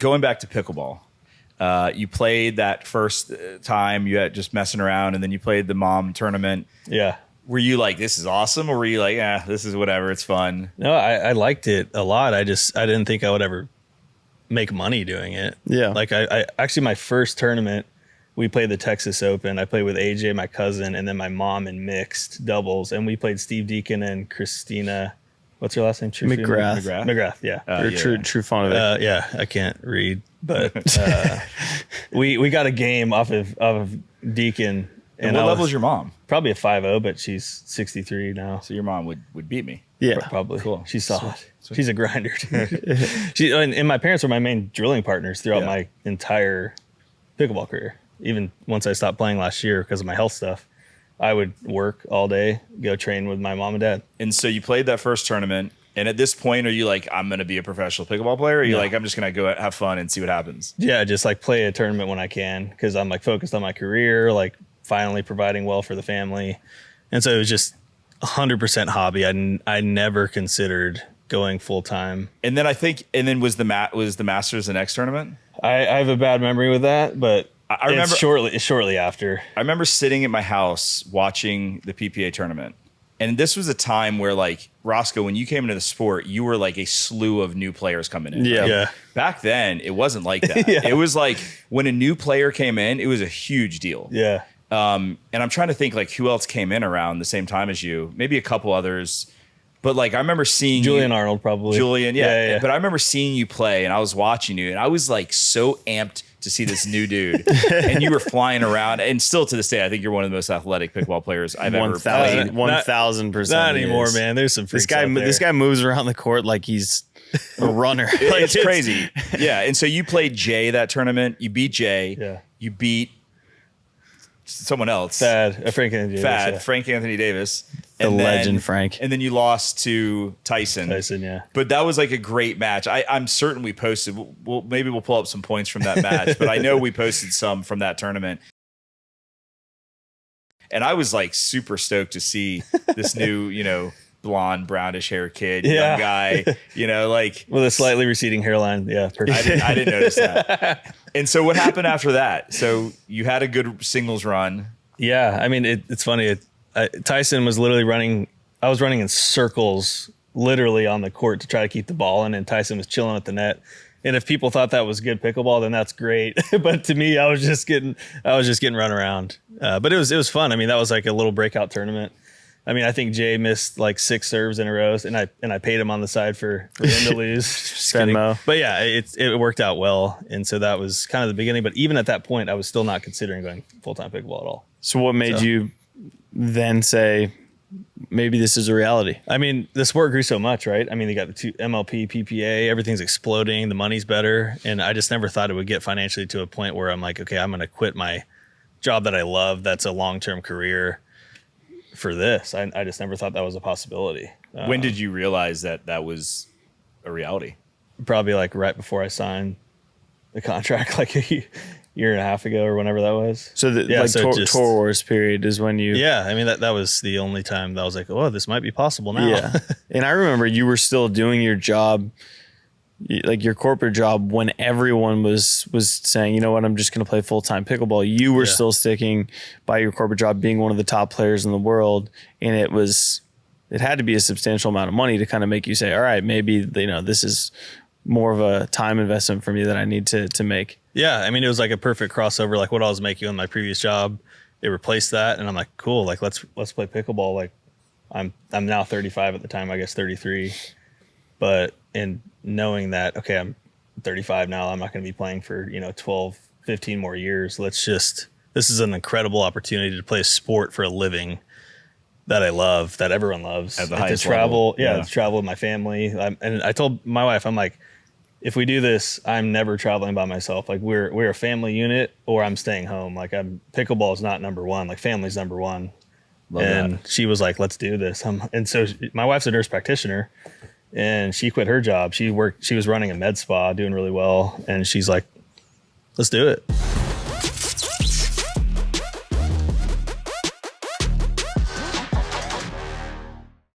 going back to pickleball, you played that first time, you had just messing around, and then you played the mom tournament. Yeah. Were you like, this is awesome? Or were you like, this is whatever, it's fun? No, I liked it a lot. I didn't think I would ever make money doing it. Yeah. Like I actually, my first tournament, we played the Texas Open. I played with AJ, my cousin, and then my mom in mixed doubles. And we played Steve Deacon and Christina. What's her last name? McGrath. Yeah. True fun of it. Yeah. I can't read, but we got a game off of Deacon. And what level is your mom? Probably a 5-0, but she's 63 now. So your mom would beat me. Yeah. Probably. Cool. She's solid. Sweet. She's a grinder. And my parents were my main drilling partners throughout my entire pickleball career. Even once I stopped playing last year because of my health stuff, I would work all day, go train with my mom and dad. And so you played that first tournament. And at this point, are you like, I'm going to be a professional pickleball player? Or are you like, I'm just going to go have fun and see what happens? Yeah, just like play a tournament when I can because I'm like focused on my career, like finally providing well for the family. And so it was just 100% hobby. I never considered going full time. And then was the Masters the next tournament? I have a bad memory with that, but I remember shortly after. I remember sitting at my house watching the PPA tournament. And this was a time where, like, Roscoe, when you came into the sport, you were like a slew of new players coming in. Yeah. Right? Yeah. Back then, it wasn't like that. Yeah. It was like when a new player came in, it was a huge deal. Yeah. And I'm trying to think, like, who else came in around the same time as you? Maybe a couple others. But, like, I remember seeing Julian Arnold, probably. Julian, yeah. But I remember seeing you play, and I was watching you, and I was, like, so amped to see this new dude. And you were flying around. And still to this day, I think you're one of the most athletic pickleball players I've ever played. 1,000%. Not anymore, man. There's some freaks out there. This guy moves around the court like he's a runner. It's crazy. Yeah. And so you played Jay that tournament. You beat Jay. Yeah. You beat someone else. Frank Anthony Davis. Frank Anthony Davis. The legend, Frank. And then you lost to Tyson. Yeah. But that was like a great match. I'm certain we posted. Maybe we'll pull up some points from that match. But I know we posted some from that tournament. And I was like super stoked to see this new, blonde, brownish hair kid, young guy, like with a slightly receding hairline. Yeah, perfect. I didn't notice that. And so what happened after that? So you had a good singles run. Yeah, I mean, it's funny. Tyson was literally running. I was running in circles, literally on the court to try to keep the ball in, and Tyson was chilling at the net. And if people thought that was good pickleball, then that's great. But to me, I was just getting run around. But it was fun. I mean, that was like a little breakout tournament. I mean, I think Jay missed like 6 serves in a row, and I paid him on the side for him to lose. Venmo. But yeah, it worked out well, and so that was kind of the beginning. But even at that point, I was still not considering going full-time pickleball at all. So what made you then say, maybe this is a reality? I mean, the sport grew so much, right? I mean, they got the 2 MLP, PPA, everything's exploding, the money's better, and I just never thought it would get financially to a point where I'm like, okay, I'm going to quit my job that I love, that's a long-term career, for this. I just never thought that was a possibility. When did you realize that was a reality? Probably like right before I signed the contract, like a year and a half ago or whenever that was. So Tour Wars period is when you... Yeah, I mean, that was the only time that I was like, oh, this might be possible now. Yeah. And I remember you were still doing your job, like your corporate job, when everyone was saying, you know what, I'm just going to play full-time pickleball. You were still sticking by your corporate job, being one of the top players in the world. And it had to be a substantial amount of money to kind of make you say, all right, maybe, this is more of a time investment for me that I need to make. Yeah. I mean, it was like a perfect crossover. Like what I was making on my previous job, they replaced that. And I'm like, cool. Like, let's play pickleball. Like I'm now 35 at the time, I guess 33, but in knowing that, okay, I'm 35 now, I'm not going to be playing for, 12, 15 more years. This is an incredible opportunity to play a sport for a living that I love, that everyone loves. At the and highest to travel, level. To travel with my family. And I told my wife, I'm like, if we do this, I'm never traveling by myself. Like we're a family unit, or I'm staying home. Like pickleball is not number one. Like family's number one. Love and that. she was like, let's do this. And so my wife's a nurse practitioner, and she quit her job. She was running a med spa, doing really well. And she's like, let's do it.